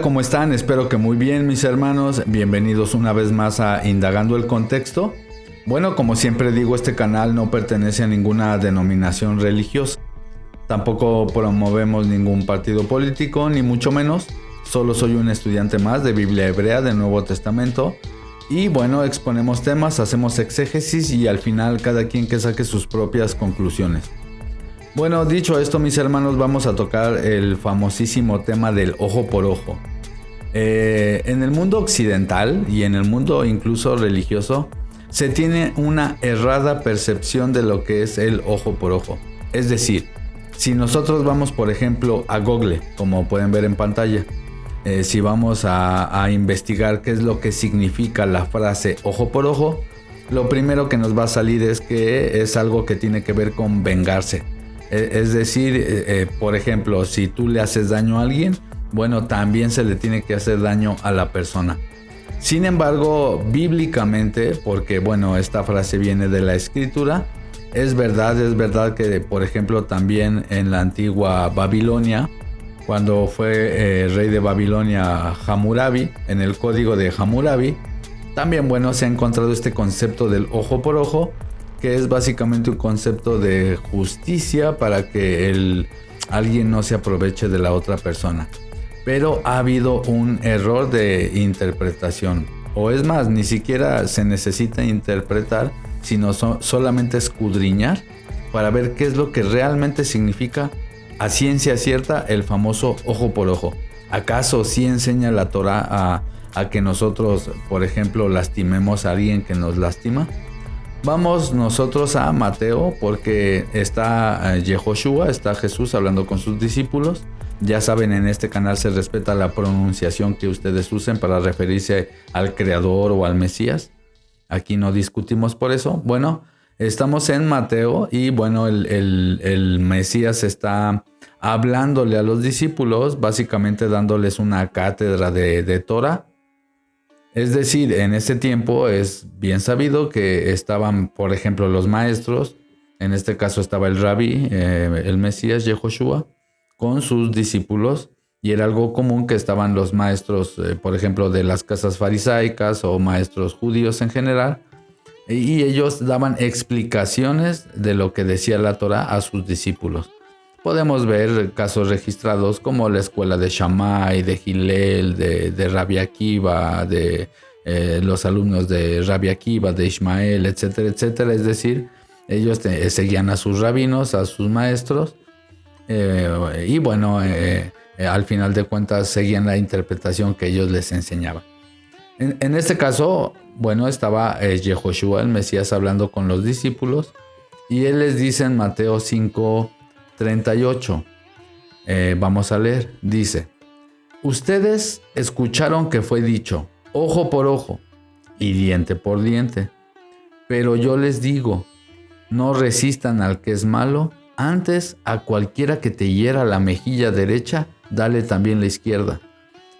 ¿cómo están? Espero que muy bien, mis hermanos. Bienvenidos una vez más a Indagando el Contexto. Bueno, como siempre digo, este canal no pertenece a ninguna denominación religiosa. Tampoco promovemos ningún partido político, ni mucho menos. Solo soy un estudiante más de Biblia hebrea del Nuevo Testamento. Y bueno, exponemos temas, hacemos exégesis y al final cada quien que saque sus propias conclusiones. Bueno, dicho esto, mis hermanos, vamos a tocar el famosísimo tema del ojo por ojo. En el mundo occidental y en el mundo incluso religioso, se tiene una errada percepción de lo que es el ojo por ojo. Es decir, si nosotros vamos, por ejemplo, a Google, como pueden ver en pantalla, si vamos a investigar qué es lo que significa la frase ojo por ojo, lo primero que nos va a salir es que es algo que tiene que ver con vengarse. Es decir, por ejemplo, si tú le haces daño a alguien, bueno, también se le tiene que hacer daño a la persona. Sin embargo, bíblicamente, porque bueno, esta frase viene de la escritura, es verdad que, por ejemplo, también en la antigua Babilonia, cuando fue rey de Babilonia Hammurabi, en el código de Hammurabi, también bueno, se ha encontrado este concepto del ojo por ojo, que es básicamente un concepto de justicia para que alguien no se aproveche de la otra persona. Pero ha habido un error de interpretación, o es más, ni siquiera se necesita interpretar, sino solamente escudriñar para ver qué es lo que realmente significa a ciencia cierta el famoso ojo por ojo. ¿Acaso sí enseña la Torá a que nosotros, por ejemplo, lastimemos a alguien que nos lastima? Vamos nosotros a Mateo, porque está Yehoshua, está Jesús hablando con sus discípulos. Ya saben, en este canal se respeta la pronunciación que ustedes usen para referirse al Creador o al Mesías. Aquí no discutimos por eso. Bueno, estamos en Mateo y bueno, el Mesías está hablándole a los discípulos, básicamente dándoles una cátedra de Torah. Es decir, en ese tiempo es bien sabido que estaban, por ejemplo, los maestros, en este caso estaba el rabí, el Mesías, Yehoshua, con sus discípulos, y era algo común que estaban los maestros, por ejemplo, de las casas farisaicas o maestros judíos en general, y ellos daban explicaciones de lo que decía la Torá a sus discípulos. Podemos ver casos registrados como la escuela de Shammai, de Hillel, de Rabbi Akiva, de los alumnos de Rabbi Akiva, de Ismael, etcétera, etcétera. Es decir, ellos seguían a sus rabinos, a sus maestros, y bueno, al final de cuentas seguían la interpretación que ellos les enseñaban. En este caso, bueno, estaba Yehoshua, el Mesías, hablando con los discípulos, y él les dice en Mateo 5:38, vamos a leer, dice: ustedes escucharon que fue dicho ojo por ojo y diente por diente, pero yo les digo, no resistan al que es malo, antes a cualquiera que te hiera la mejilla derecha, dale también la izquierda.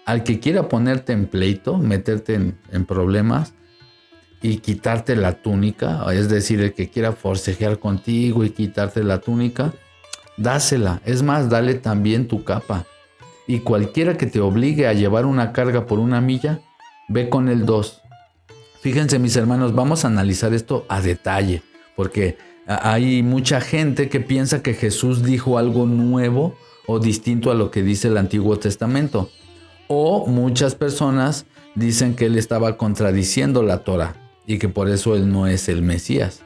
Al que quiera ponerte en pleito, meterte en problemas y quitarte la túnica, es decir, el que quiera forcejear contigo y quitarte la túnica, dásela, es más, dale también tu capa. Y cualquiera que te obligue a llevar una carga por 1 milla, ve con él 2. Fíjense, mis hermanos, vamos a analizar esto a detalle, porque hay mucha gente que piensa que Jesús dijo algo nuevo o distinto a lo que dice el Antiguo Testamento. O muchas personas dicen que él estaba contradiciendo la Torá y que por eso él no es el Mesías.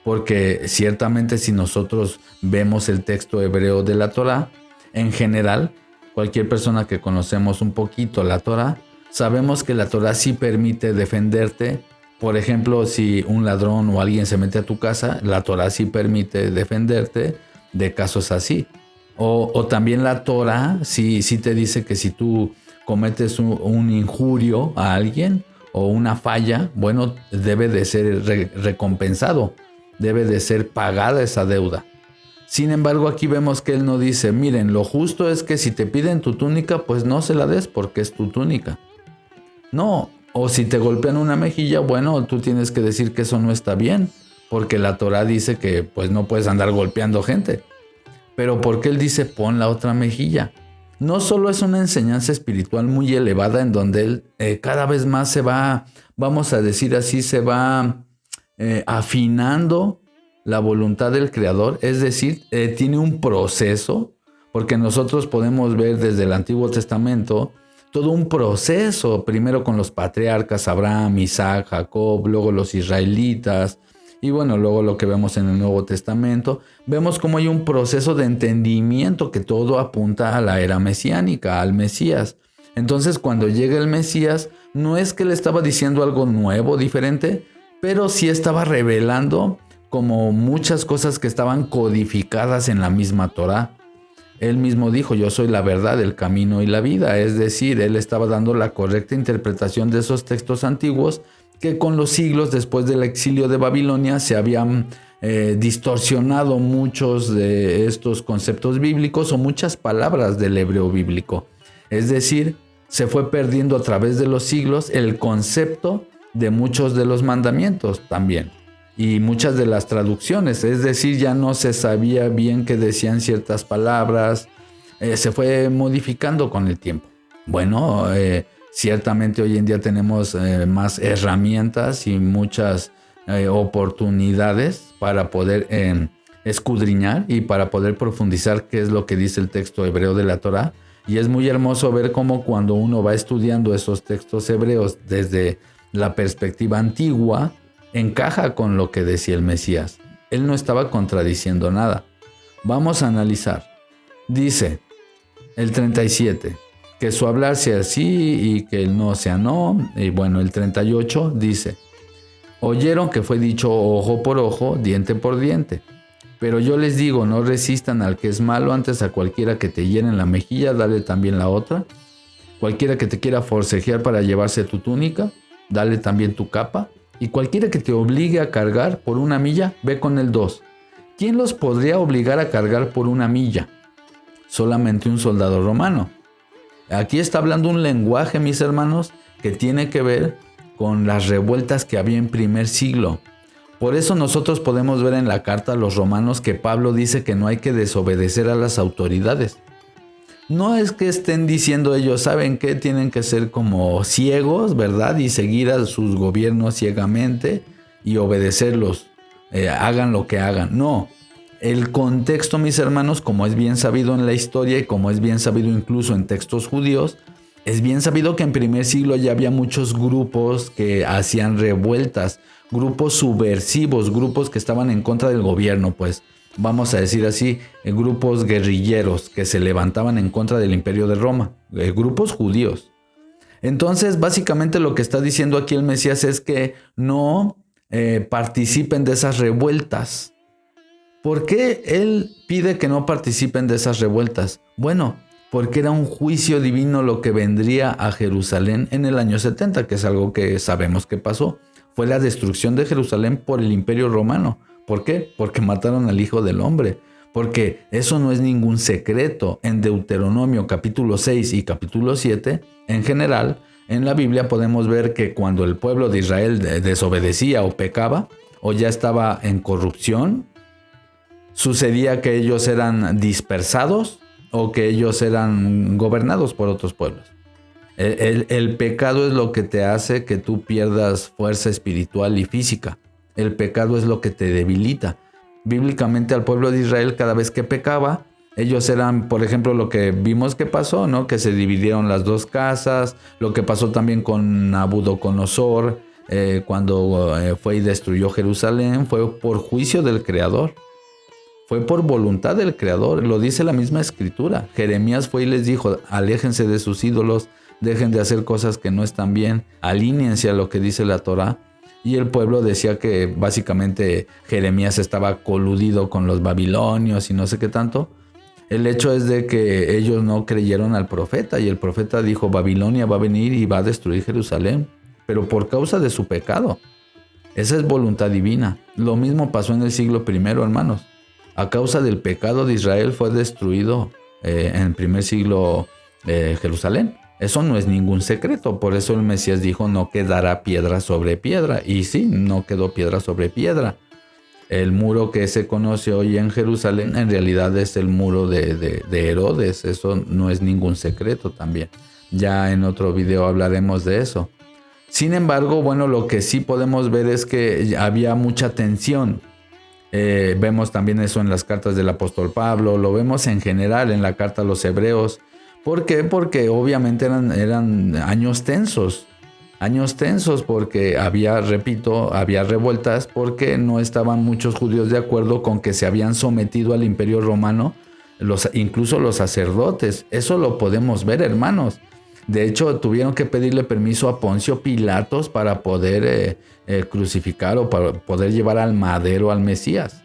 Porque ciertamente si nosotros vemos el texto hebreo de la Torá, en general, cualquier persona que conocemos un poquito la Torá, sabemos que la Torá sí permite defenderte. Por ejemplo, si un ladrón o alguien se mete a tu casa, la Torá sí permite defenderte de casos así. O también la Torá sí te dice que si tú cometes un injurio a alguien o una falla, bueno, debe de ser recompensado. Debe de ser pagada esa deuda. Sin embargo, aquí vemos que él no dice, miren, lo justo es que si te piden tu túnica, pues no se la des porque es tu túnica. No, o si te golpean una mejilla, bueno, tú tienes que decir que eso no está bien, porque la Torá dice que pues no puedes andar golpeando gente. Pero ¿por qué él dice pon la otra mejilla? no solo es una enseñanza espiritual muy elevada en donde él cada vez más se va, vamos a decir así, se va afinando la voluntad del Creador, es decir, tiene un proceso, porque nosotros podemos ver desde el Antiguo Testamento todo un proceso, primero con los patriarcas, Abraham, Isaac, Jacob, luego los israelitas, y bueno, luego lo que vemos en el Nuevo Testamento, vemos cómo hay un proceso de entendimiento que todo apunta a la era mesiánica, al Mesías. Entonces, cuando llega el Mesías, no es que le estaba diciendo algo nuevo, diferente, pero sí estaba revelando como muchas cosas que estaban codificadas en la misma Torá. Él mismo dijo, yo soy la verdad, el camino y la vida. Es decir, él estaba dando la correcta interpretación de esos textos antiguos que con los siglos después del exilio de Babilonia se habían distorsionado muchos de estos conceptos bíblicos o muchas palabras del hebreo bíblico. Es decir, se fue perdiendo a través de los siglos el concepto de muchos de los mandamientos también. Y muchas de las traducciones, es decir, ya no se sabía bien qué decían ciertas palabras, se fue modificando con el tiempo. Bueno, ciertamente hoy en día tenemos más herramientas y muchas oportunidades para poder escudriñar y para poder profundizar qué es lo que dice el texto hebreo de la Torá. Y es muy hermoso ver cómo cuando uno va estudiando esos textos hebreos desde la perspectiva antigua, encaja con lo que decía el Mesías. Él no estaba contradiciendo nada. Vamos a analizar. Dice el 37, que su hablar sea sí y que el no sea no. Y bueno, el 38 dice, oyeron que fue dicho ojo por ojo, diente por diente. Pero yo les digo, no resistan al que es malo, antes a cualquiera que te hiere en la mejilla, dale también la otra. Cualquiera que te quiera forcejear para llevarse tu túnica, dale también tu capa. Y cualquiera que te obligue a cargar por 1 milla, ve con el 2. ¿Quién los podría obligar a cargar por 1 milla? Solamente un soldado romano. Aquí está hablando un lenguaje, mis hermanos, que tiene que ver con las revueltas que había en primer siglo. Por eso nosotros podemos ver en la carta a los romanos que Pablo dice que no hay que desobedecer a las autoridades. No es que estén diciendo ellos, ¿saben qué? Tienen que ser como ciegos, ¿verdad? Y seguir a sus gobiernos ciegamente y obedecerlos, hagan lo que hagan. No, el contexto, mis hermanos, como es bien sabido en la historia y como es bien sabido incluso en textos judíos, es bien sabido que en primer siglo ya había muchos grupos que hacían revueltas, grupos subversivos, grupos que estaban en contra del gobierno, pues. Vamos a decir así, grupos guerrilleros que se levantaban en contra del Imperio de Roma, grupos judíos. Entonces, básicamente lo que está diciendo aquí el Mesías es que no participen de esas revueltas. ¿Por qué él pide que no participen de esas revueltas? Bueno, porque era un juicio divino lo que vendría a Jerusalén en el año 70, que es algo que sabemos que pasó. Fue la destrucción de Jerusalén por el Imperio Romano. ¿Por qué? Porque mataron al Hijo del Hombre. Porque eso no es ningún secreto. En Deuteronomio capítulo 6 y capítulo 7, en general, en la Biblia podemos ver que cuando el pueblo de Israel desobedecía o pecaba, o ya estaba en corrupción, sucedía que ellos eran dispersados o que ellos eran gobernados por otros pueblos. El pecado es lo que te hace que tú pierdas fuerza espiritual y física. El pecado es lo que te debilita. Bíblicamente al pueblo de Israel cada vez que pecaba, ellos eran, por ejemplo, lo que vimos que pasó, ¿no? Que se dividieron las 2 casas, lo que pasó también con Nabucodonosor, cuando fue y destruyó Jerusalén, fue por juicio del Creador. Fue por voluntad del Creador, lo dice la misma Escritura. Jeremías fue y les dijo, aléjense de sus ídolos, dejen de hacer cosas que no están bien, alíñense a lo que dice la Torá. Y el pueblo decía que básicamente Jeremías estaba coludido con los babilonios y no sé qué tanto. El hecho es de que ellos no creyeron al profeta y el profeta dijo, Babilonia va a venir y va a destruir Jerusalén, pero por causa de su pecado. Esa es voluntad divina. Lo mismo pasó en el siglo I, hermanos. A causa del pecado de Israel fue destruido en el primer siglo Jerusalén. Eso no es ningún secreto, por eso el Mesías dijo no quedará piedra sobre piedra. Y sí, no quedó piedra sobre piedra. El muro que se conoce hoy en Jerusalén en realidad es el muro de Herodes. Eso no es ningún secreto también. Ya en otro video hablaremos de eso. Sin embargo, bueno, lo que sí podemos ver es que había mucha tensión. Vemos también eso en las cartas del apóstol Pablo, lo vemos en general en la carta a los hebreos. ¿Por qué? Porque obviamente eran años tensos porque había revueltas porque no estaban muchos judíos de acuerdo con que se habían sometido al imperio romano, incluso los sacerdotes. Eso lo podemos ver, hermanos. De hecho, tuvieron que pedirle permiso a Poncio Pilatos para poder crucificar o para poder llevar al madero al Mesías.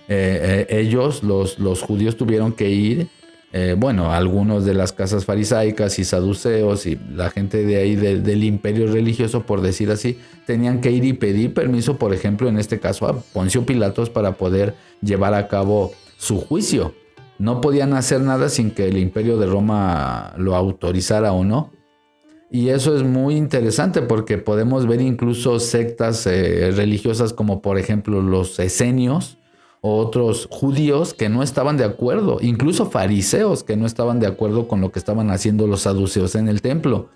Ellos, los judíos, tuvieron que ir, algunos de las casas farisaicas y saduceos y la gente de ahí del imperio religioso, por decir así, tenían que ir y pedir permiso, por ejemplo, en este caso a Poncio Pilatos para poder llevar a cabo su juicio. No podían hacer nada sin que el imperio de Roma lo autorizara o no. Y eso es muy interesante porque podemos ver incluso sectas religiosas como por ejemplo los esenios o otros judíos que no estaban de acuerdo, incluso fariseos que no estaban de acuerdo con lo que estaban haciendo los saduceos en el templo.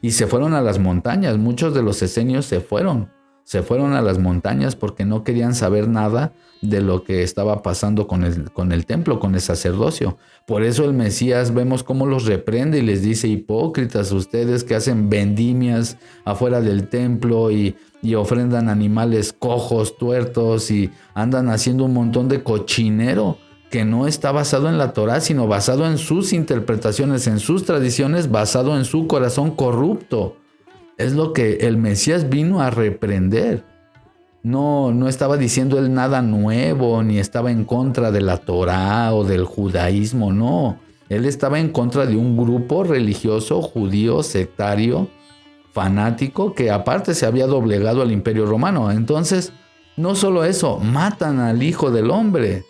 Y se fueron a las montañas. Muchos de los esenios se fueron a las montañas porque no querían saber nada de lo que estaba pasando con el templo, con el sacerdocio. Por eso el Mesías vemos cómo los reprende y les dice: hipócritas ustedes que hacen vendimias afuera del templo y ofrendan animales cojos, tuertos y andan haciendo un montón de cochinero que no está basado en la Torá, sino basado en sus interpretaciones, en sus tradiciones, basado en su corazón corrupto. Es lo que el Mesías vino a reprender. No estaba diciendo él nada nuevo, ni estaba en contra de la Torá o del judaísmo, no. Él estaba en contra de un grupo religioso judío, sectario, fanático, que aparte se había doblegado al imperio romano. Entonces, no solo eso, matan al Hijo del Hombre,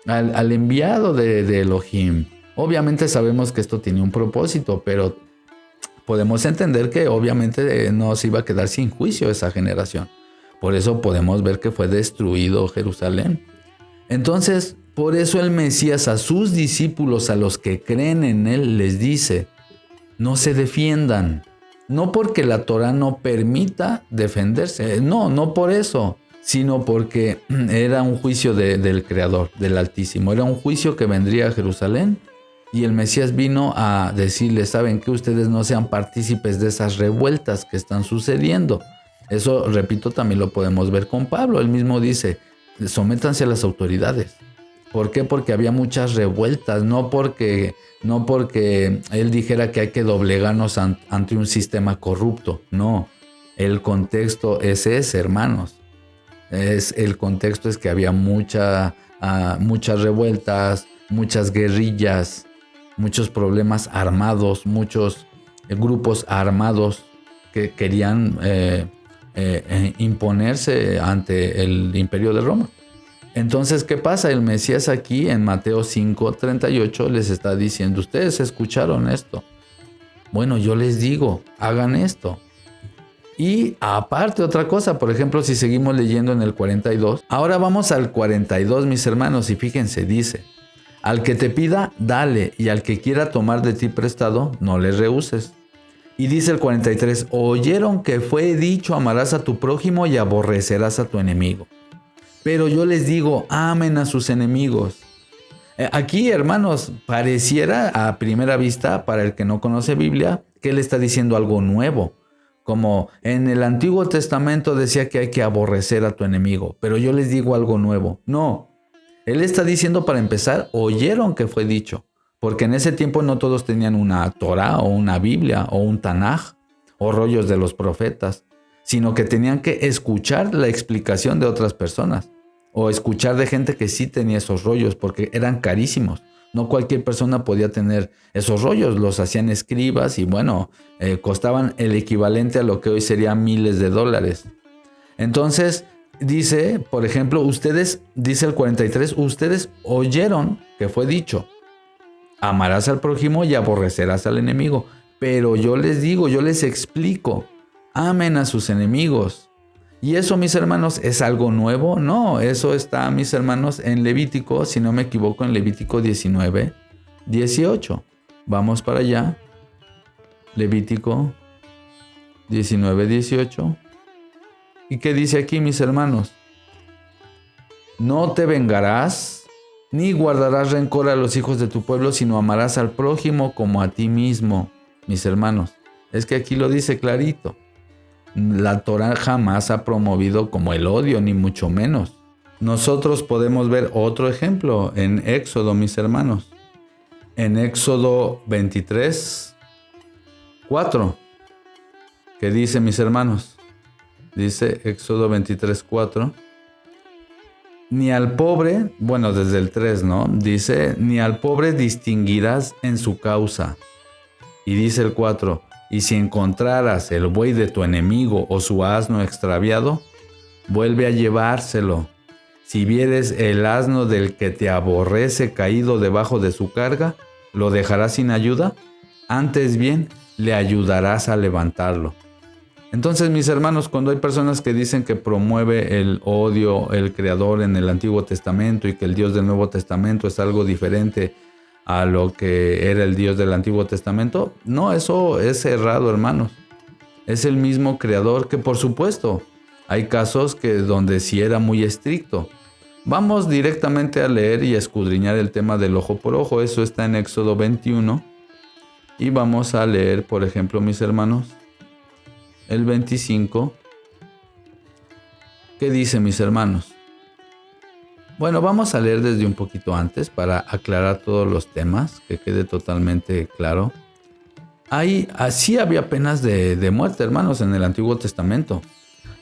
al enviado de Elohim. Obviamente sabemos que esto tenía un propósito, pero podemos entender que obviamente no se iba a quedar sin juicio esa generación. Por eso podemos ver que fue destruido Jerusalén. Entonces, por eso el Mesías a sus discípulos, a los que creen en él, les dice: no se defiendan. No porque la Torá no permita defenderse, no por eso, sino porque era un juicio del Creador, del Altísimo. Era un juicio que vendría a Jerusalén. Y el Mesías vino a decirles: ¿saben qué? Ustedes no sean partícipes de esas revueltas que están sucediendo. Eso, repito, también lo podemos ver con Pablo. Él mismo dice: sométanse a las autoridades. ¿Por qué? Porque había muchas revueltas, no porque él dijera que hay que doblegarnos ante un sistema corrupto. No, el contexto es ese, hermanos. El contexto es que había muchas revueltas, muchas guerrillas, muchos problemas armados, muchos grupos armados que querían imponerse ante el imperio de Roma. Entonces, ¿qué pasa? El Mesías aquí en Mateo 5:38 les está diciendo: ustedes escucharon esto. Bueno, yo les digo, hagan esto. Y aparte otra cosa, por ejemplo, si seguimos leyendo en el 42, ahora vamos al 42, mis hermanos, y fíjense, dice: al que te pida, dale, y al que quiera tomar de ti prestado, no le rehuses. Y dice el 43, oyeron que fue dicho: amarás a tu prójimo y aborrecerás a tu enemigo. Pero yo les digo, amen a sus enemigos. Aquí, hermanos, pareciera a primera vista, para el que no conoce Biblia, que él está diciendo algo nuevo. Como en el Antiguo Testamento decía que hay que aborrecer a tu enemigo, pero yo les digo algo nuevo. No, él está diciendo, para empezar, oyeron que fue dicho, porque en ese tiempo no todos tenían una Torá o una Biblia o un Tanaj o rollos de los profetas, sino que tenían que escuchar la explicación de otras personas o escuchar de gente que sí tenía esos rollos, porque eran carísimos. No cualquier persona podía tener esos rollos, los hacían escribas y costaban el equivalente a lo que hoy serían miles de dólares. Entonces dice, por ejemplo, ustedes, dice el 43, ustedes oyeron que fue dicho: amarás al prójimo y aborrecerás al enemigo. Pero yo les digo, yo les explico, amen a sus enemigos ¿Y eso, mis hermanos, es algo nuevo? No, eso está, mis hermanos, en Levítico, si no me equivoco, en Levítico 19, 18. Vamos para allá. Levítico 19, 18. ¿Y qué dice aquí, mis hermanos? No te vengarás, ni guardarás rencor a los hijos de tu pueblo, sino amarás al prójimo como a ti mismo, mis hermanos. Es que aquí lo dice clarito. La Torá jamás ha promovido como el odio, ni mucho menos. Nosotros podemos ver otro ejemplo en Éxodo, mis hermanos. En Éxodo 23, 4. ¿Qué dice, mis hermanos? Dice Éxodo 23, 4. Ni al pobre, bueno, desde el 3, ¿no? Dice, ni al pobre distinguirás en su causa. Y dice el 4. Y si encontraras el buey de tu enemigo o su asno extraviado, vuelve a llevárselo. Si vieres el asno del que te aborrece caído debajo de su carga, ¿lo dejarás sin ayuda? Antes bien, le ayudarás a levantarlo. Entonces, mis hermanos, cuando hay personas que dicen que promueve el odio el Creador en el Antiguo Testamento y que el Dios del Nuevo Testamento es algo diferente a lo que era el Dios del Antiguo Testamento, no, eso es errado, hermanos. Es el mismo Creador que, por supuesto, hay casos donde sí era muy estricto. Vamos directamente a leer y a escudriñar el tema del ojo por ojo. Eso está en Éxodo 21. Y vamos a leer, por ejemplo, mis hermanos, el 25. ¿Qué dice, mis hermanos? Bueno, vamos a leer desde un poquito antes para aclarar todos los temas, que quede totalmente claro. Así había penas de muerte, hermanos, en el Antiguo Testamento.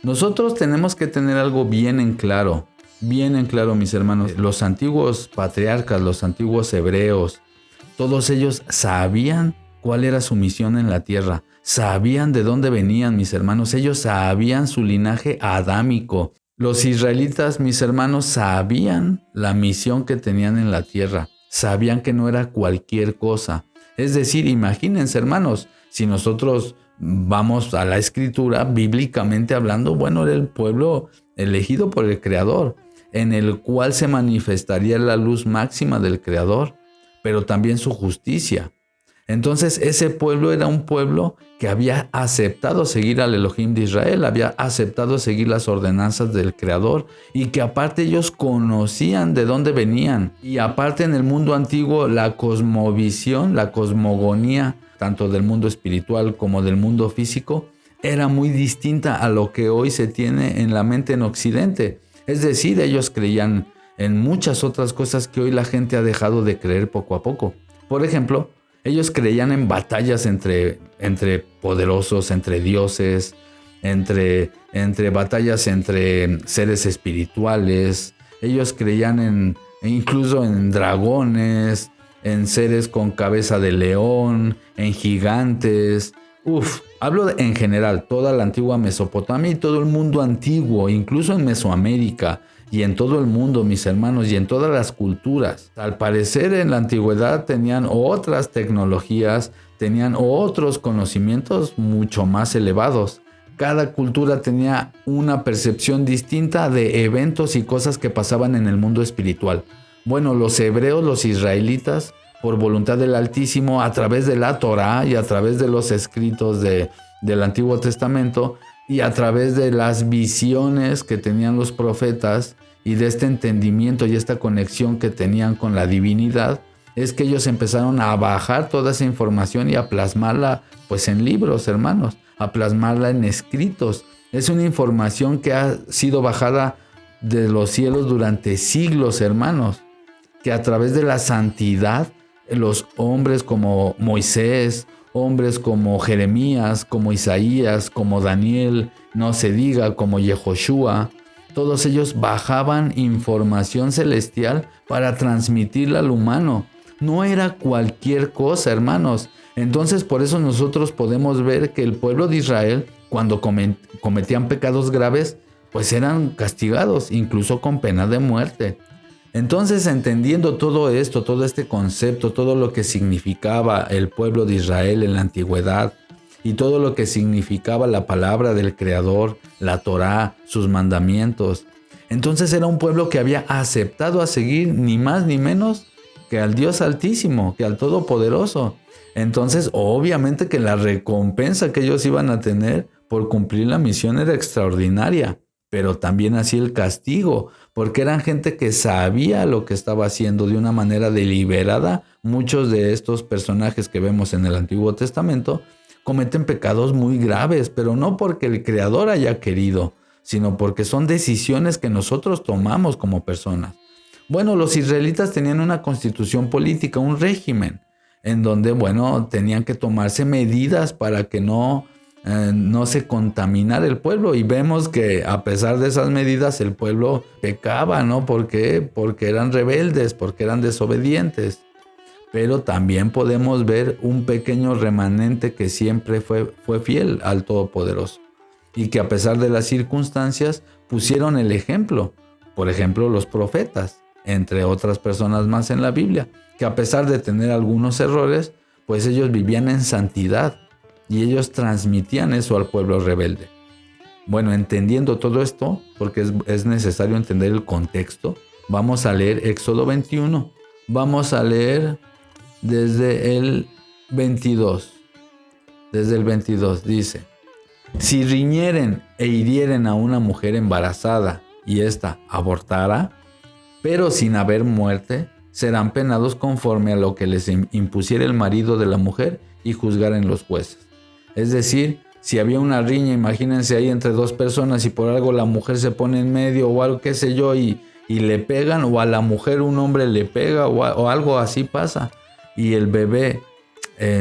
Nosotros tenemos que tener algo bien en claro, mis hermanos. Los antiguos patriarcas, los antiguos hebreos, todos ellos sabían cuál era su misión en la tierra. Sabían de dónde venían, mis hermanos. Ellos sabían su linaje adámico. Los israelitas, mis hermanos, sabían la misión que tenían en la tierra. Sabían que no era cualquier cosa. Es decir, imagínense, hermanos, si nosotros vamos a la escritura, bíblicamente hablando, bueno, era el pueblo elegido por el Creador, en el cual se manifestaría la luz máxima del Creador, pero también su justicia. Entonces ese pueblo era un pueblo que había aceptado seguir al Elohim de Israel, había aceptado seguir las ordenanzas del Creador y que aparte ellos conocían de dónde venían. Y aparte en el mundo antiguo la cosmovisión, la cosmogonía, tanto del mundo espiritual como del mundo físico, era muy distinta a lo que hoy se tiene en la mente en Occidente. Es decir, ellos creían en muchas otras cosas que hoy la gente ha dejado de creer poco a poco. Por ejemplo, ellos creían en batallas entre poderosos, entre dioses, entre batallas entre seres espirituales. Ellos creían incluso en dragones, en seres con cabeza de león, en gigantes. Hablo en general, toda la antigua Mesopotamia y todo el mundo antiguo, incluso en Mesoamérica y en todo el mundo, mis hermanos, y en todas las culturas. Al parecer en la antigüedad tenían otras tecnologías, tenían otros conocimientos mucho más elevados. Cada cultura tenía una percepción distinta de eventos y cosas que pasaban en el mundo espiritual. Bueno, los hebreos, los israelitas, por voluntad del Altísimo, a través de la Torá y a través de los escritos del Antiguo Testamento y a través de las visiones que tenían los profetas y de este entendimiento y esta conexión que tenían con la divinidad, es que ellos empezaron a bajar toda esa información y a plasmarla pues en libros, hermanos, a plasmarla en escritos. Es una información que ha sido bajada de los cielos durante siglos, hermanos, que a través de la santidad, los hombres como Moisés, hombres como Jeremías, como Isaías, como Daniel, no se diga, como Yehoshua, todos ellos bajaban información celestial para transmitirla al humano. No era cualquier cosa, hermanos. Entonces, por eso nosotros podemos ver que el pueblo de Israel, cuando cometían pecados graves, pues eran castigados, incluso con pena de muerte. Entonces, entendiendo todo esto, todo este concepto, todo lo que significaba el pueblo de Israel en la antigüedad y todo lo que significaba la palabra del Creador, la Torá, sus mandamientos. Entonces era un pueblo que había aceptado a seguir ni más ni menos que al Dios Altísimo, que al Todopoderoso. Entonces, obviamente que la recompensa que ellos iban a tener por cumplir la misión era extraordinaria, pero también así el castigo, porque eran gente que sabía lo que estaba haciendo de una manera deliberada. Muchos de estos personajes que vemos en el Antiguo Testamento cometen pecados muy graves, pero no porque el Creador haya querido, sino porque son decisiones que nosotros tomamos como personas. Bueno, los israelitas tenían una constitución política, un régimen, en donde, bueno, tenían que tomarse medidas para que no se contaminara el pueblo. Y vemos que a pesar de esas medidas, el pueblo pecaba, ¿no? ¿Por qué? Porque eran rebeldes, porque eran desobedientes. Pero también podemos ver un pequeño remanente que siempre fue fiel al Todopoderoso. Y que a pesar de las circunstancias, pusieron el ejemplo. Por ejemplo, los profetas, entre otras personas más en la Biblia, que a pesar de tener algunos errores, pues ellos vivían en santidad y ellos transmitían eso al pueblo rebelde. Bueno, entendiendo todo esto, porque es necesario entender el contexto, vamos a leer Éxodo 21. Vamos a leer desde el 22. Desde el 22 dice: si riñeren e hirieren a una mujer embarazada y ésta abortara, pero sin haber muerte, serán penados conforme a lo que les impusiera el marido de la mujer y juzgaren los jueces. Es decir, si había una riña, imagínense ahí entre dos personas y por algo la mujer se pone en medio o algo, qué sé yo, y le pegan, o a la mujer un hombre le pega o algo así pasa, y el bebé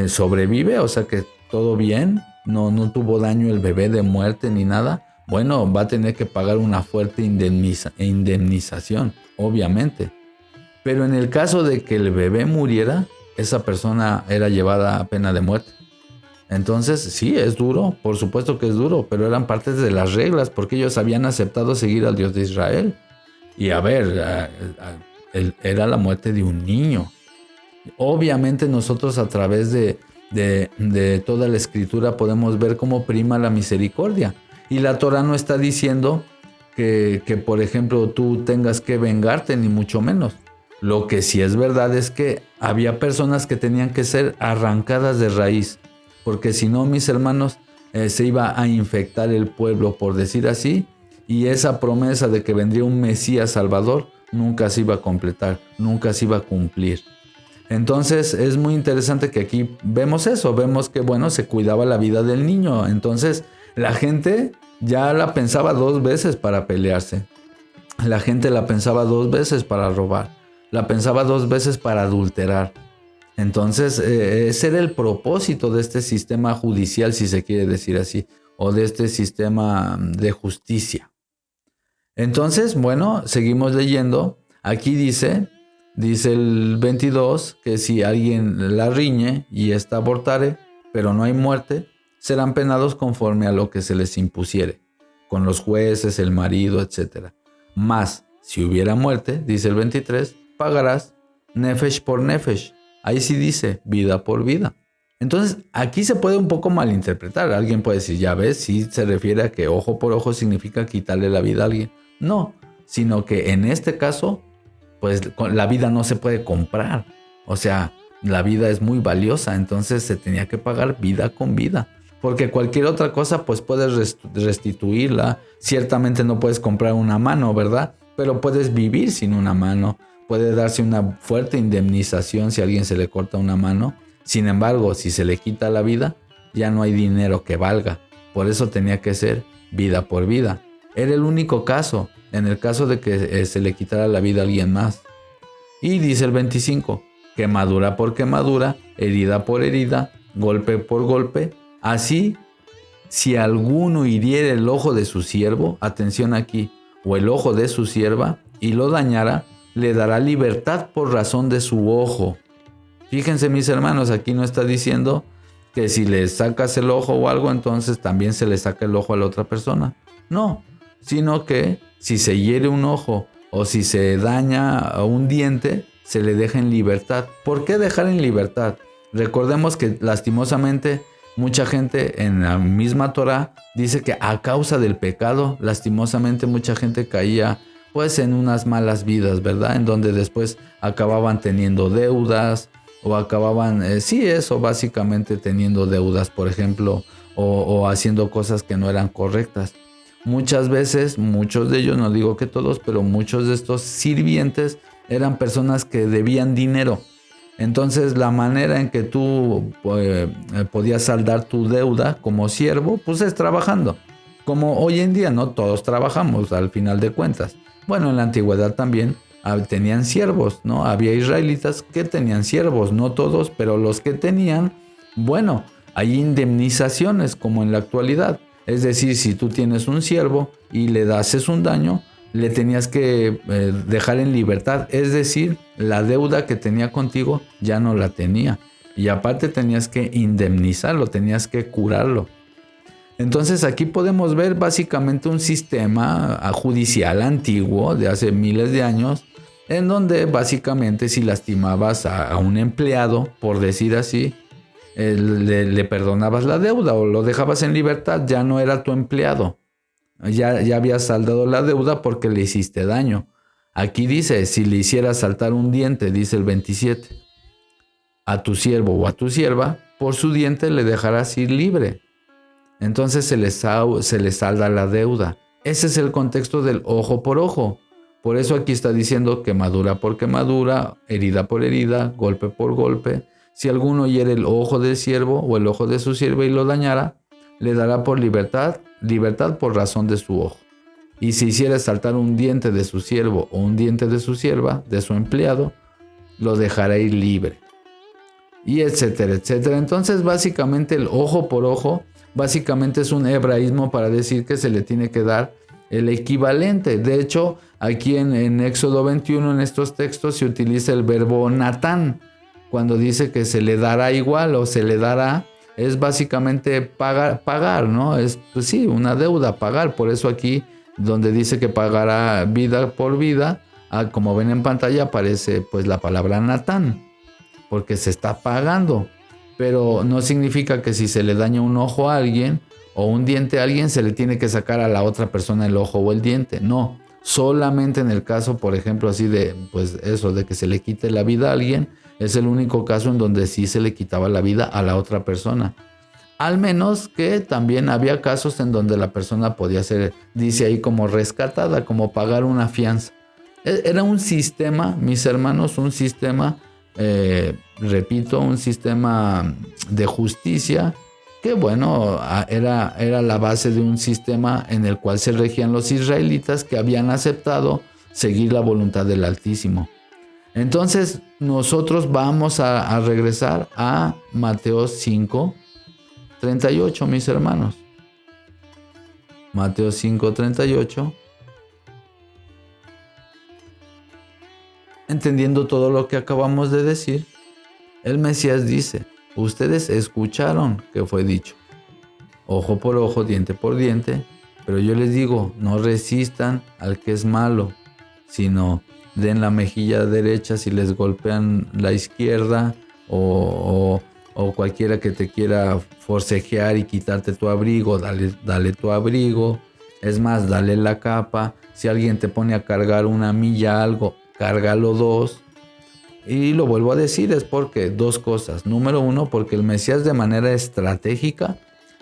sobrevive, o sea que todo bien, no tuvo daño el bebé de muerte ni nada, bueno, va a tener que pagar una fuerte indemnización, obviamente. Pero en el caso de que el bebé muriera, esa persona era llevada a pena de muerte. Entonces, sí, es duro, por supuesto que es duro, pero eran partes de las reglas porque ellos habían aceptado seguir al Dios de Israel. Y a ver, era la muerte de un niño. Obviamente nosotros a través de toda la escritura podemos ver cómo prima la misericordia. Y la Torá no está diciendo que, por ejemplo, tú tengas que vengarte, ni mucho menos. Lo que sí es verdad es que había personas que tenían que ser arrancadas de raíz, porque si no, mis hermanos, se iba a infectar el pueblo, por decir así, y esa promesa de que vendría un Mesías Salvador nunca se iba a completar, nunca se iba a cumplir. Entonces es muy interesante que aquí vemos eso, vemos que, bueno, se cuidaba la vida del niño. Entonces la gente ya la pensaba 2 veces para pelearse, la gente la pensaba 2 veces para robar, la pensaba 2 veces para adulterar. Entonces, ese era el propósito de este sistema judicial, si se quiere decir así, o de este sistema de justicia. Entonces, bueno, seguimos leyendo. Aquí dice el 22, que si alguien la riñe y ésta abortare, pero no hay muerte, serán penados conforme a lo que se les impusiere, con los jueces, el marido, etc. Mas, si hubiera muerte, dice el 23, pagarás nefesh por nefesh. Ahí sí dice vida por vida. Entonces, aquí se puede un poco malinterpretar. Alguien puede decir, ya ves, sí se refiere a que ojo por ojo significa quitarle la vida a alguien. No, sino que en este caso, pues la vida no se puede comprar. O sea, la vida es muy valiosa, entonces se tenía que pagar vida con vida. Porque cualquier otra cosa, pues puedes restituirla. Ciertamente no puedes comprar una mano, ¿verdad? Pero puedes vivir sin una mano. Puede darse una fuerte indemnización si a alguien se le corta una mano. Sin embargo, si se le quita la vida, ya no hay dinero que valga. Por eso tenía que ser vida por vida. Era el único caso, en el caso de que se le quitara la vida a alguien más. Y dice el 25, quemadura por quemadura, herida por herida, golpe por golpe. Así, si alguno hiriere el ojo de su siervo, atención aquí, o el ojo de su sierva, y lo dañara, le dará libertad por razón de su ojo. Fíjense, mis hermanos, aquí no está diciendo que si le sacas el ojo o algo, entonces también se le saca el ojo a la otra persona. No, sino que si se hiere un ojo o si se daña a un diente, se le deja en libertad. ¿Por qué dejar en libertad? Recordemos que lastimosamente Mucha gente en la misma Torá dice que a causa del pecado, lastimosamente mucha gente caía pues en unas malas vidas, ¿verdad? En donde después acababan teniendo deudas o acababan, básicamente teniendo deudas, por ejemplo, o haciendo cosas que no eran correctas. Muchas veces, muchos de ellos, no digo que todos, pero muchos de estos sirvientes eran personas que debían dinero. Entonces la manera en que tú podías saldar tu deuda como siervo, pues es trabajando. Como hoy en día, no todos trabajamos al final de cuentas. Bueno, en la antigüedad también tenían siervos, ¿no? Había israelitas que tenían siervos, no todos, pero los que tenían, bueno, hay indemnizaciones como en la actualidad. Es decir, si tú tienes un siervo y le haces un daño, le tenías que dejar en libertad. Es decir, la deuda que tenía contigo ya no la tenía. Y aparte tenías que indemnizarlo, tenías que curarlo. Entonces aquí podemos ver básicamente un sistema judicial antiguo de hace miles de años, en donde básicamente si lastimabas a un empleado, por decir así, le perdonabas la deuda o lo dejabas en libertad, ya no era tu empleado. Ya habías saldado la deuda porque le hiciste daño. Aquí dice, si le hicieras saltar un diente, dice el 27, a tu siervo o a tu sierva, por su diente le dejarás ir libre. Entonces se le salda la deuda. Ese es el contexto del ojo por ojo. Por eso aquí está diciendo quemadura por quemadura, herida por herida, golpe por golpe. Si alguno hiere el ojo del siervo o el ojo de su sierva y lo dañara, le dará por libertad por razón de su ojo. Y si hiciera saltar un diente de su siervo o un diente de su sierva, de su empleado, lo dejará ir libre. Y etcétera, etcétera. Entonces básicamente el ojo por ojo, básicamente es un hebraísmo para decir que se le tiene que dar el equivalente. De hecho, aquí en Éxodo 21, en estos textos, se utiliza el verbo natán. Cuando dice que se le dará igual o se le dará, es básicamente pagar, ¿no? Es, pues sí, una deuda, pagar. Por eso aquí, donde dice que pagará vida por vida, como ven en pantalla, aparece pues la palabra natán, porque se está pagando. Pero no significa que si se le daña un ojo a alguien o un diente a alguien, se le tiene que sacar a la otra persona el ojo o el diente. No, solamente en el caso, por ejemplo, así de, pues eso, de que se le quite la vida a alguien, es el único caso en donde sí se le quitaba la vida a la otra persona. Al menos que también había casos en donde la persona podía ser, dice ahí, como rescatada, como pagar una fianza. Era un sistema, mis hermanos, un sistema, repito, un sistema de justicia que, bueno, era la base de un sistema en el cual se regían los israelitas que habían aceptado seguir la voluntad del Altísimo. Entonces nosotros vamos a regresar a Mateo 5:38, mis hermanos. Mateo 5:38. Entendiendo todo lo que acabamos de decir, el Mesías dice, ustedes escucharon que fue dicho, ojo por ojo, diente por diente, pero yo les digo, no resistan al que es malo, sino den la mejilla derecha si les golpean la izquierda o cualquiera que te quiera forcejear y quitarte tu abrigo, dale tu abrigo. Es más, dale la capa. Si alguien te pone a cargar una milla algo, cárgalo 2. Y lo vuelvo a decir, es porque dos cosas. Número uno, porque el Mesías de manera estratégica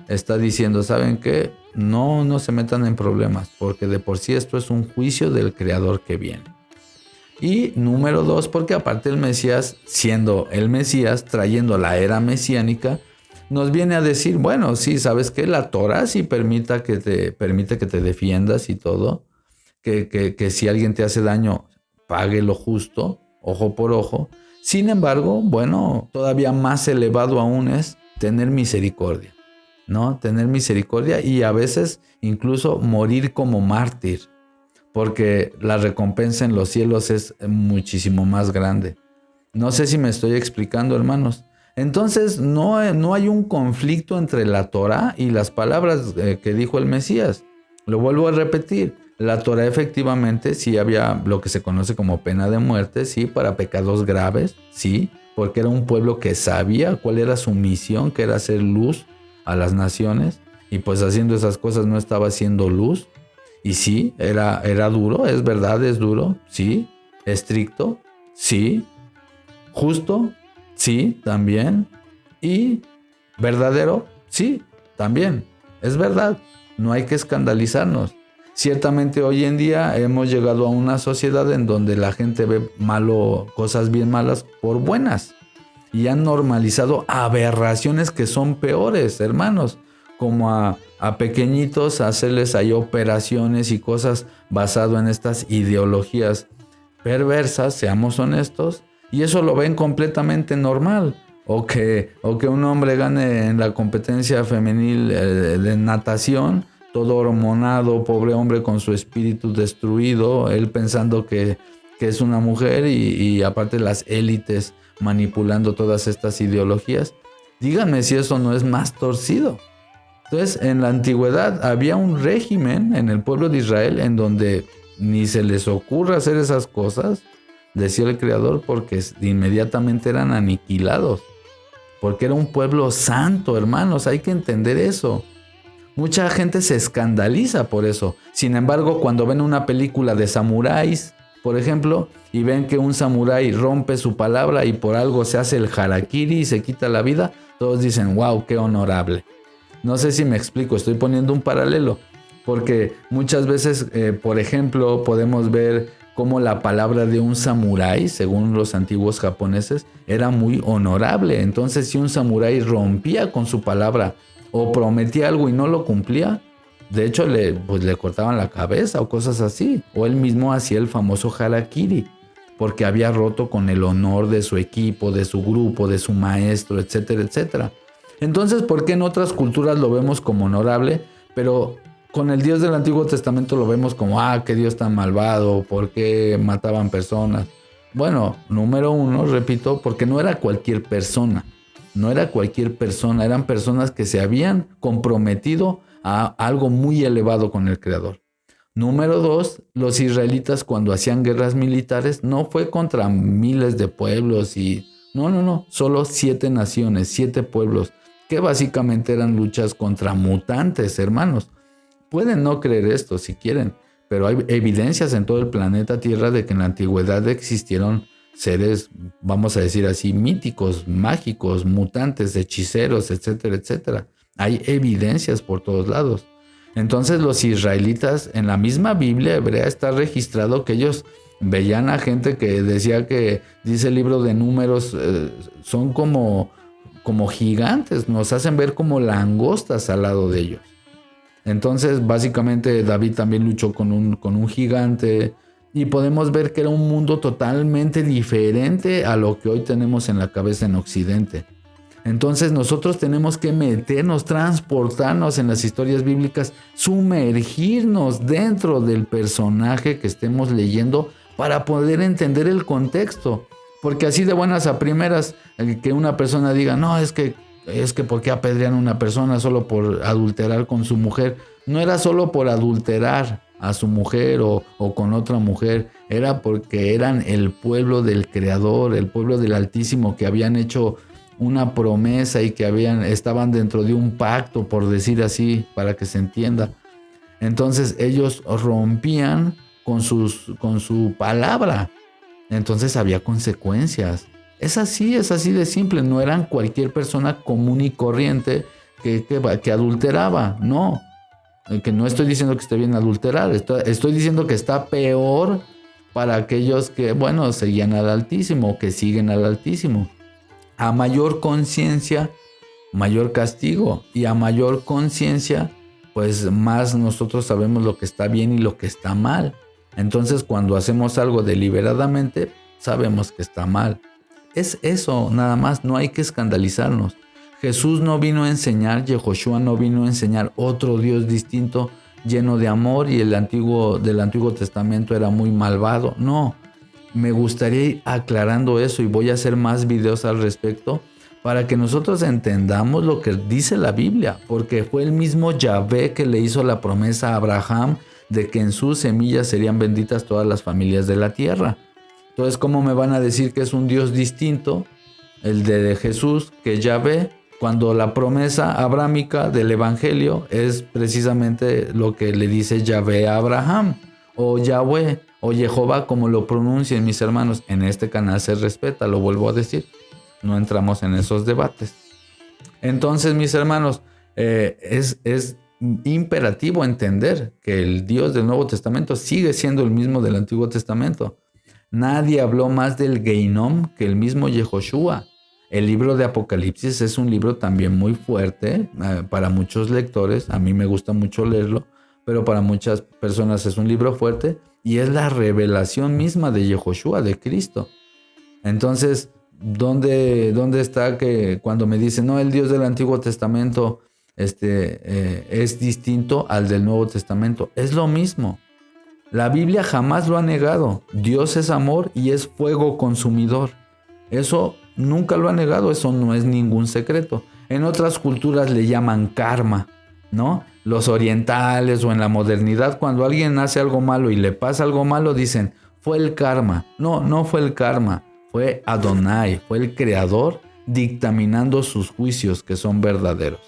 está diciendo, ¿saben qué? No se metan en problemas, porque de por sí esto es un juicio del Creador que viene. Y número 2, porque aparte el Mesías, siendo el Mesías, trayendo la era mesiánica, nos viene a decir, bueno, sí, ¿sabes qué? La Torah sí permite que te defiendas y todo, que si alguien te hace daño, pague lo justo, ojo por ojo. Sin embargo, bueno, todavía más elevado aún es tener misericordia, ¿no? Tener misericordia y a veces incluso morir como mártir, porque la recompensa en los cielos es muchísimo más grande. No sé si me estoy explicando, hermanos. Entonces, no hay un conflicto entre la Torá y las palabras que dijo el Mesías. Lo vuelvo a repetir. La Torá efectivamente sí había lo que se conoce como pena de muerte, sí, para pecados graves, sí, porque era un pueblo que sabía cuál era su misión, que era hacer luz a las naciones, y pues haciendo esas cosas no estaba haciendo luz. Y sí, era duro, es verdad, es duro, sí, estricto, sí, justo, sí, también, y verdadero, sí, también, es verdad, no hay que escandalizarnos. Ciertamente hoy en día hemos llegado a una sociedad en donde la gente ve cosas bien malas por buenas, y han normalizado aberraciones que son peores, hermanos, como a pequeñitos hacerles ahí operaciones y cosas basado en estas ideologías perversas, seamos honestos, y eso lo ven completamente normal. O que un hombre gane en la competencia femenil de natación, todo hormonado, pobre hombre con su espíritu destruido, él pensando que es una mujer, y aparte las élites manipulando todas estas ideologías. Díganme si eso no es más torcido. Entonces, en la antigüedad había un régimen en el pueblo de Israel en donde ni se les ocurra hacer esas cosas, decía el Creador, porque inmediatamente eran aniquilados. Porque era un pueblo santo, hermanos, hay que entender eso. Mucha gente se escandaliza por eso. Sin embargo, cuando ven una película de samuráis, por ejemplo, y ven que un samurái rompe su palabra y por algo se hace el harakiri y se quita la vida, todos dicen, wow, qué honorable. No sé si me explico, estoy poniendo un paralelo, porque muchas veces, por ejemplo, podemos ver cómo la palabra de un samurái, según los antiguos japoneses, era muy honorable. Entonces, si un samurái rompía con su palabra o prometía algo y no lo cumplía, de hecho le cortaban la cabeza o cosas así. O él mismo hacía el famoso harakiri, porque había roto con el honor de su equipo, de su grupo, de su maestro, etcétera, etcétera. Entonces, ¿por qué en otras culturas lo vemos como honorable, pero con el Dios del Antiguo Testamento lo vemos como, qué Dios tan malvado, por qué mataban personas? Bueno, número uno, repito, porque no era cualquier persona. No era cualquier persona, eran personas que se habían comprometido a algo muy elevado con el Creador. Número dos, los israelitas cuando hacían guerras militares no fue contra miles de pueblos no, solo 7 naciones, 7 pueblos, que básicamente eran luchas contra mutantes, hermanos. Pueden no creer esto si quieren, pero hay evidencias en todo el planeta Tierra de que en la antigüedad existieron seres, vamos a decir así, míticos, mágicos, mutantes, hechiceros, etcétera, etcétera. Hay evidencias por todos lados. Entonces los israelitas, en la misma Biblia hebrea está registrado que ellos veían a gente que decía que, dice el libro de Números, son como gigantes, nos hacen ver como langostas al lado de ellos. Entonces básicamente David también luchó con un gigante, y podemos ver que era un mundo totalmente diferente a lo que hoy tenemos en la cabeza en Occidente. Entonces nosotros tenemos que meternos, transportarnos en las historias bíblicas, sumergirnos dentro del personaje que estemos leyendo para poder entender el contexto. Porque así de buenas a primeras, que una persona diga, no, es que ¿por qué apedrean a una persona solo por adulterar con su mujer? No era solo por adulterar a su mujer o con otra mujer, era porque eran el pueblo del Creador, el pueblo del Altísimo, que habían hecho una promesa y que estaban dentro de un pacto, por decir así, para que se entienda. Entonces ellos rompían con su palabra. Entonces había consecuencias. Es así de simple. No eran cualquier persona común y corriente que adulteraba. No. Que no estoy diciendo que esté bien adulterar. Estoy diciendo que está peor para aquellos que, seguían al Altísimo, que siguen al Altísimo. A mayor conciencia, mayor castigo. Y a mayor conciencia, pues más nosotros sabemos lo que está bien y lo que está mal. Entonces, cuando hacemos algo deliberadamente, sabemos que está mal. Es eso, nada más, no hay que escandalizarnos. Jesús no vino a enseñar, Yehoshua no vino a enseñar otro Dios distinto, lleno de amor, y del Antiguo Testamento era muy malvado. No, me gustaría ir aclarando eso, y voy a hacer más videos al respecto para que nosotros entendamos lo que dice la Biblia, porque fue el mismo Yahvé que le hizo la promesa a Abraham de que en sus semillas serían benditas todas las familias de la tierra. Entonces, ¿cómo me van a decir que es un Dios distinto, el de Jesús, que Yahvé? cuando la promesa abrámica del Evangelio es precisamente lo que le dice Yahvé a Abraham, o Yahweh, o Jehová, como lo pronuncien mis hermanos. En este canal se respeta, lo vuelvo a decir. No entramos en esos debates. Entonces, mis hermanos, es imperativo entender que el Dios del Nuevo Testamento sigue siendo el mismo del Antiguo Testamento. Nadie habló más del Geinom que el mismo Yehoshua. El libro de Apocalipsis es un libro también muy fuerte para muchos lectores. A mí me gusta mucho leerlo, pero para muchas personas es un libro fuerte y es la revelación misma de Yehoshua, de Cristo. Entonces, ¿dónde está que cuando me dicen, no, el Dios del Antiguo Testamento es distinto al del Nuevo Testamento? Es lo mismo. La Biblia jamás lo ha negado. Dios es amor y es fuego consumidor. Eso nunca lo ha negado, eso no es ningún secreto. En otras culturas le llaman karma, ¿no? Los orientales o en la modernidad, cuando alguien hace algo malo y le pasa algo malo, dicen, fue el karma. No, no fue el karma, fue Adonai, fue el Creador dictaminando sus juicios que son verdaderos.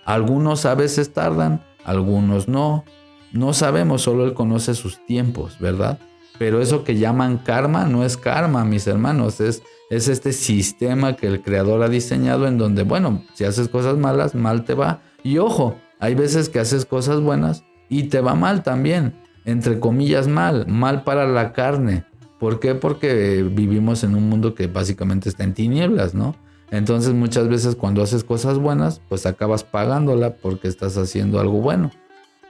Algunos a veces tardan, algunos no. No sabemos, solo Él conoce sus tiempos, ¿verdad? Pero eso que llaman karma no es karma, mis hermanos, es este sistema que el Creador ha diseñado en donde, bueno, si haces cosas malas, mal te va. Y ojo, hay veces que haces cosas buenas y te va mal también, entre comillas mal para la carne. ¿Por qué? Porque vivimos en un mundo que básicamente está en tinieblas, ¿no? Entonces muchas veces cuando haces cosas buenas, pues acabas pagándola porque estás haciendo algo bueno.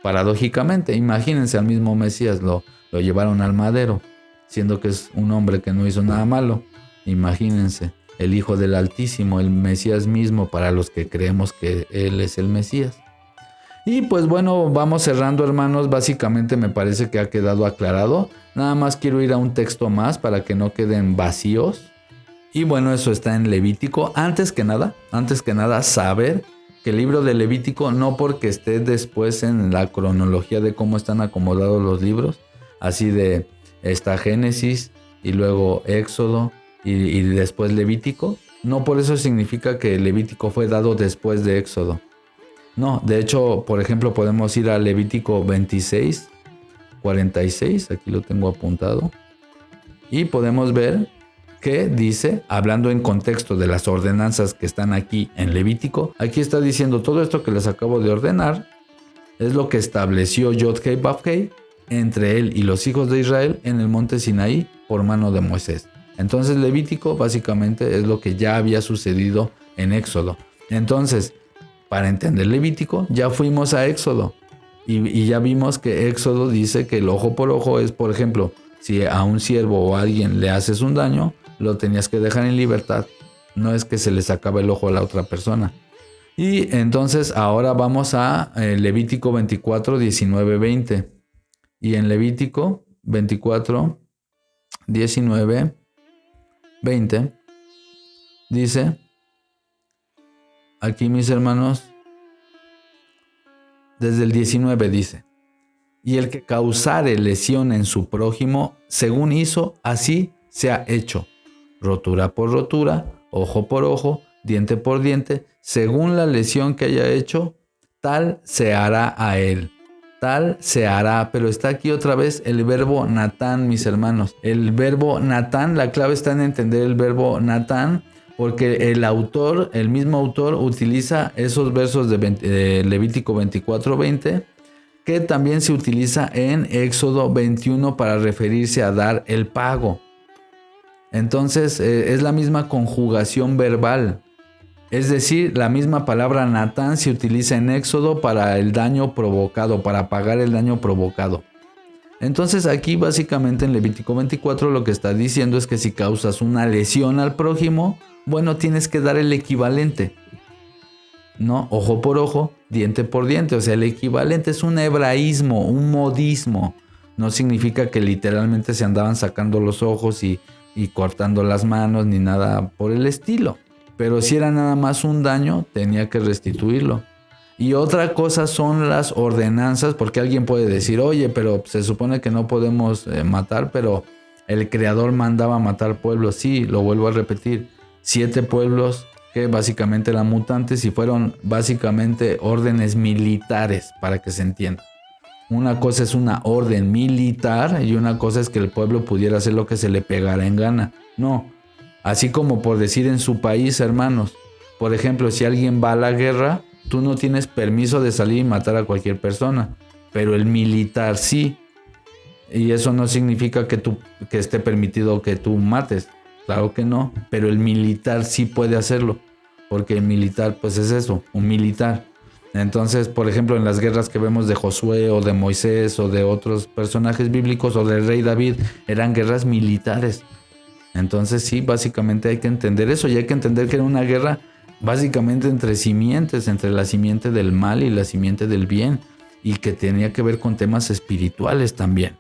Paradójicamente, imagínense al mismo Mesías, lo llevaron al madero, siendo que es un hombre que no hizo nada malo. Imagínense, el Hijo del Altísimo, el Mesías mismo, para los que creemos que Él es el Mesías. Y pues bueno, vamos cerrando, hermanos. Básicamente me parece que ha quedado aclarado. Nada más quiero ir a un texto más para que no queden vacíos. Y bueno, eso está en Levítico. Antes que nada, saber que el libro de Levítico, no porque esté después en la cronología de cómo están acomodados los libros, así de está Génesis y luego Éxodo y después Levítico, no por eso significa que Levítico fue dado después de Éxodo. No, de hecho, por ejemplo, podemos ir a Levítico 26, 46, aquí lo tengo apuntado, y podemos ver que dice, hablando en contexto de las ordenanzas que están aquí en Levítico, aquí está diciendo todo esto que les acabo de ordenar, es lo que estableció Yod-Heh Vav-Heh entre él y los hijos de Israel en el monte Sinaí por mano de Moisés. Entonces Levítico básicamente es lo que ya había sucedido en Éxodo. Entonces, para entender Levítico, ya fuimos a Éxodo y ya vimos que Éxodo dice que el ojo por ojo es, por ejemplo, si a un siervo o a alguien le haces un daño, lo tenías que dejar en libertad. No es que se le sacaba el ojo a la otra persona. Y entonces ahora vamos a Levítico 24, 19, 20. Y en Levítico 24, 19, 20 dice, aquí mis hermanos, desde el 19 dice, y el que causare lesión en su prójimo, según hizo, así se ha hecho. Rotura por rotura, ojo por ojo, diente por diente, según la lesión que haya hecho, tal se hará a él. Tal se hará, pero está aquí otra vez el verbo natán, mis hermanos. El verbo natán, la clave está en entender el verbo natán, porque el mismo autor utiliza esos versos de Levítico 24, 20, que también se utiliza en Éxodo 21 para referirse a dar el pago. Entonces es la misma conjugación verbal. Es decir, la misma palabra natán se utiliza en Éxodo para el daño provocado, para pagar el daño provocado. Entonces aquí básicamente en Levítico 24 lo que está diciendo es que si causas una lesión al prójimo, bueno, tienes que dar el equivalente. ¿No? Ojo por ojo, diente por diente. O sea, el equivalente es un hebraísmo, un modismo. No significa que literalmente se andaban sacando los ojos y cortando las manos ni nada por el estilo. Pero si era nada más un daño, tenía que restituirlo. Y otra cosa son las ordenanzas, porque alguien puede decir, oye, pero se supone que no podemos matar, pero el Creador mandaba matar pueblos. Sí, lo vuelvo a repetir, 7 pueblos que básicamente eran mutantes y fueron básicamente órdenes militares, para que se entienda. Una cosa es una orden militar y una cosa es que el pueblo pudiera hacer lo que se le pegara en gana. No, así como por decir en su país, hermanos. Por ejemplo, si alguien va a la guerra, tú no tienes permiso de salir y matar a cualquier persona, pero el militar sí. Y eso no significa que esté permitido que tú mates. Claro que no, pero el militar sí puede hacerlo, porque el militar pues es eso, un militar. Entonces, por ejemplo, en las guerras que vemos de Josué o de Moisés o de otros personajes bíblicos o del rey David, eran guerras militares. Entonces sí, básicamente hay que entender eso y hay que entender que era una guerra básicamente entre simientes, entre la simiente del mal y la simiente del bien, y que tenía que ver con temas espirituales también.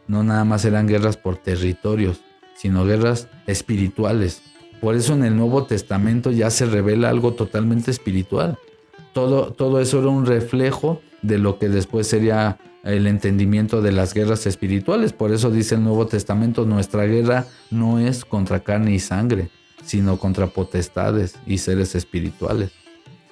No nada más eran guerras por territorios, sino guerras espirituales. Por eso en el Nuevo Testamento ya se revela algo totalmente espiritual. Todo eso era un reflejo de lo que después sería el entendimiento de las guerras espirituales. Por eso dice el Nuevo Testamento, nuestra guerra no es contra carne y sangre, sino contra potestades y seres espirituales.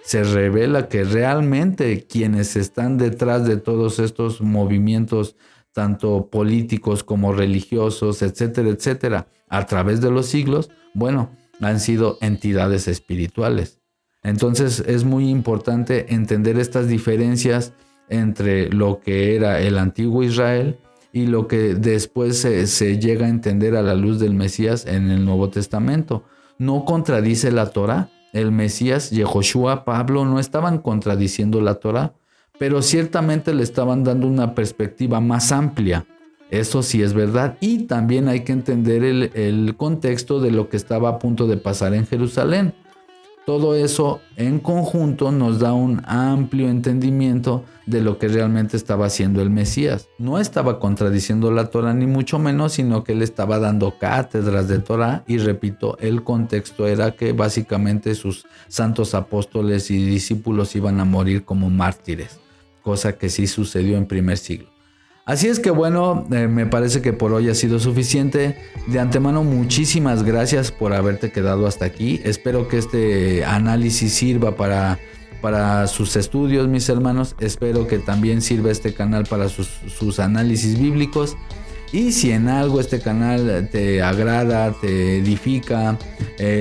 Se revela que realmente quienes están detrás de todos estos movimientos, tanto políticos como religiosos, etcétera, etcétera, a través de los siglos, bueno, han sido entidades espirituales. Entonces es muy importante entender estas diferencias entre lo que era el antiguo Israel y lo que después se llega a entender a la luz del Mesías en el Nuevo Testamento. No contradice la Torá. El Mesías, Yehoshua, Pablo no estaban contradiciendo la Torá, pero ciertamente le estaban dando una perspectiva más amplia. Eso sí es verdad. Y también hay que entender el contexto de lo que estaba a punto de pasar en Jerusalén. Todo eso en conjunto nos da un amplio entendimiento de lo que realmente estaba haciendo el Mesías. No estaba contradiciendo la Torá ni mucho menos, sino que él estaba dando cátedras de Torá y repito, el contexto era que básicamente sus santos apóstoles y discípulos iban a morir como mártires, cosa que sí sucedió en primer siglo. Así es que bueno, me parece que por hoy ha sido suficiente. De antemano, muchísimas gracias por haberte quedado hasta aquí. Espero que este análisis sirva para sus estudios, mis hermanos. Espero que también sirva este canal para sus análisis bíblicos. Y si en algo este canal te agrada, te edifica,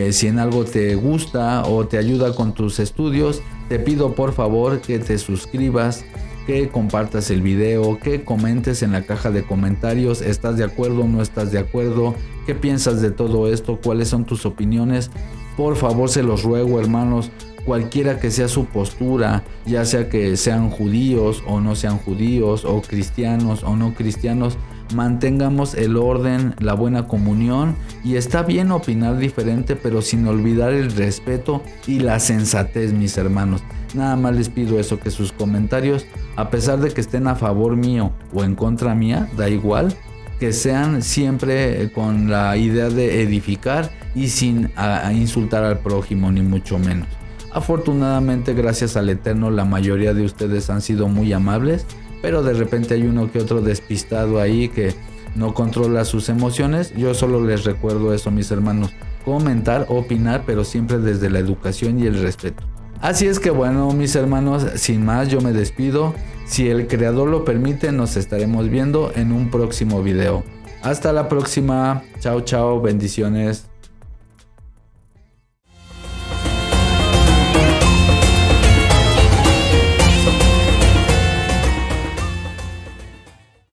si en algo te gusta o te ayuda con tus estudios, te pido por favor que te suscribas, que compartas el video, que comentes en la caja de comentarios. ¿Estás de acuerdo o no estás de acuerdo? ¿Qué piensas de todo esto? ¿Cuáles son tus opiniones? Por favor, se los ruego, hermanos, cualquiera que sea su postura, ya sea que sean judíos o no sean judíos, o cristianos o no cristianos, mantengamos el orden, la buena comunión, y está bien opinar diferente, pero sin olvidar el respeto y la sensatez, mis hermanos. Nada más les pido eso, que sus comentarios, a pesar de que estén a favor mío o en contra mía, da igual, que sean siempre con la idea de edificar y sin insultar al prójimo, ni mucho menos. Afortunadamente, gracias al Eterno, la mayoría de ustedes han sido muy amables, pero de repente hay uno que otro despistado ahí que no controla sus emociones. Yo solo les recuerdo eso, mis hermanos: comentar, opinar, pero siempre desde la educación y el respeto. Así es que bueno, mis hermanos, sin más yo me despido. Si el Creador lo permite, nos estaremos viendo en un próximo video. Hasta la próxima. Chao, chao, bendiciones.